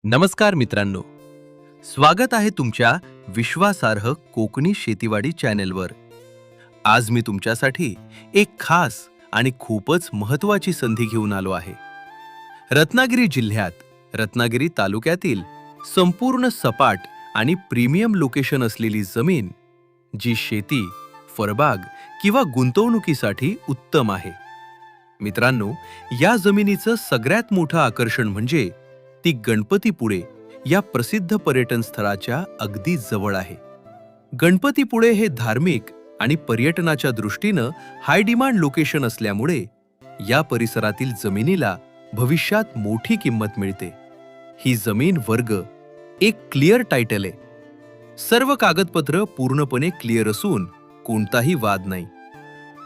नमस्कार मित्रांनो, स्वागत आहे तुमच्या विश्वासार्ह कोकणी शेतीवाडी चॅनेलवर. आज मी तुमच्यासाठी एक खास आणि खूपच महत्त्वाची संधी घेऊन आलो आहे. रत्नागिरी जिल्ह्यात रत्नागिरी तालुक्यातील संपूर्ण सपाट आणि प्रीमियम लोकेशन असलेली जमीन, जी शेती, फळबाग किंवा गुंतवणुकीसाठी उत्तम आहे. मित्रांनो, या जमिनीचं सगळ्यात मोठं आकर्षण म्हणजे ती गणपतीपुळे या प्रसिद्ध पर्यटन स्थळाच्या अगदी जवळ आहे. गणपतीपुळे हे धार्मिक आणि पर्यटनाच्या दृष्टीनं हाय डिमांड लोकेशन असल्यामुळे या परिसरातील जमिनीला भविष्यात मोठी किंमत मिळते. ही जमीन वर्ग एक क्लिअर टायटल आहे. सर्व कागदपत्र पूर्णपणे क्लिअर असून कोणताही वाद नाही.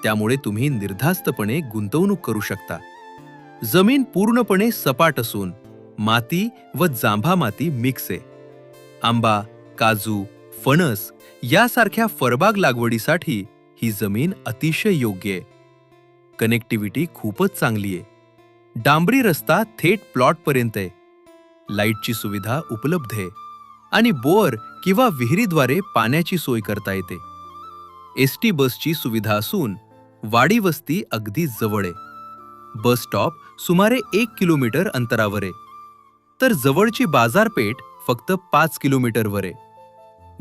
त्यामुळे तुम्ही निर्धास्तपणे गुंतवणूक करू शकता. जमीन पूर्णपणे सपाट असून माती व जांभा माती मिक्स आहे. आंबा, काजू, फणस यासारख्या फळबाग लागवडीसाठी ही जमीन अतिशय योग्य आहे. कनेक्टिव्हिटी खूपच चांगली आहे. डांबरी रस्ता थेट प्लॉटपर्यंत आहे. लाईटची सुविधा उपलब्ध आहे आणि बोअर किंवा विहिरीद्वारे पाण्याची सोय करता येते. एसटी बसची सुविधा असून वाडी वस्ती अगदी जवळ आहे. बस स्टॉप सुमारे 1 किलोमीटर अंतरावर आहे. तर जवळची बाजारपेठ फक्त 5 किलोमीटरवर आहे.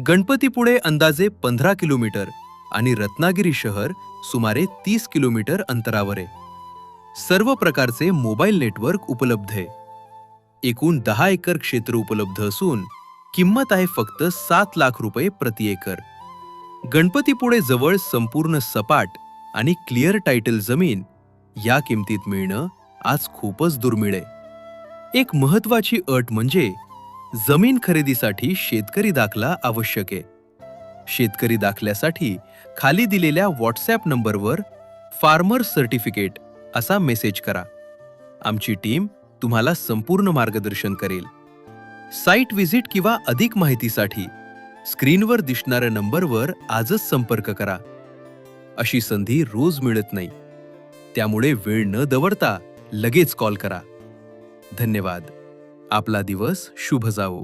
गणपतीपुळे अंदाजे 15 किलोमीटर आणि रत्नागिरी शहर सुमारे 30 किलोमीटर अंतरावर आहे. सर्व प्रकारचे मोबाईल नेटवर्क उपलब्ध आहे. एकूण 10 एकर क्षेत्र उपलब्ध असून किंमत आहे फक्त 7 लाख रुपये प्रति एकर. गणपतीपुळे जवळ संपूर्ण सपाट आणि क्लिअर टायटल जमीन या किमतीत मिळणं आज खूपच दुर्मिळ आहे. एक महत्त्वाची अट म्हणजे जमीन खरेदीसाठी शेतकरी दाखला आवश्यक आहे. शेतकरी दाखल्यासाठी खाली दिलेल्या व्हॉट्सॲप नंबरवर फार्मर सर्टिफिकेट असा मेसेज करा. आमची टीम तुम्हाला संपूर्ण मार्गदर्शन करेल. साईट व्हिजिट किंवा अधिक माहितीसाठी स्क्रीनवर दिसणाऱ्या नंबरवर आजच संपर्क करा. अशी संधी रोज मिळत नाही. त्यामुळे वेळ न दवडता लगेच कॉल करा. धन्यवाद. आपला दिवस शुभ जावो.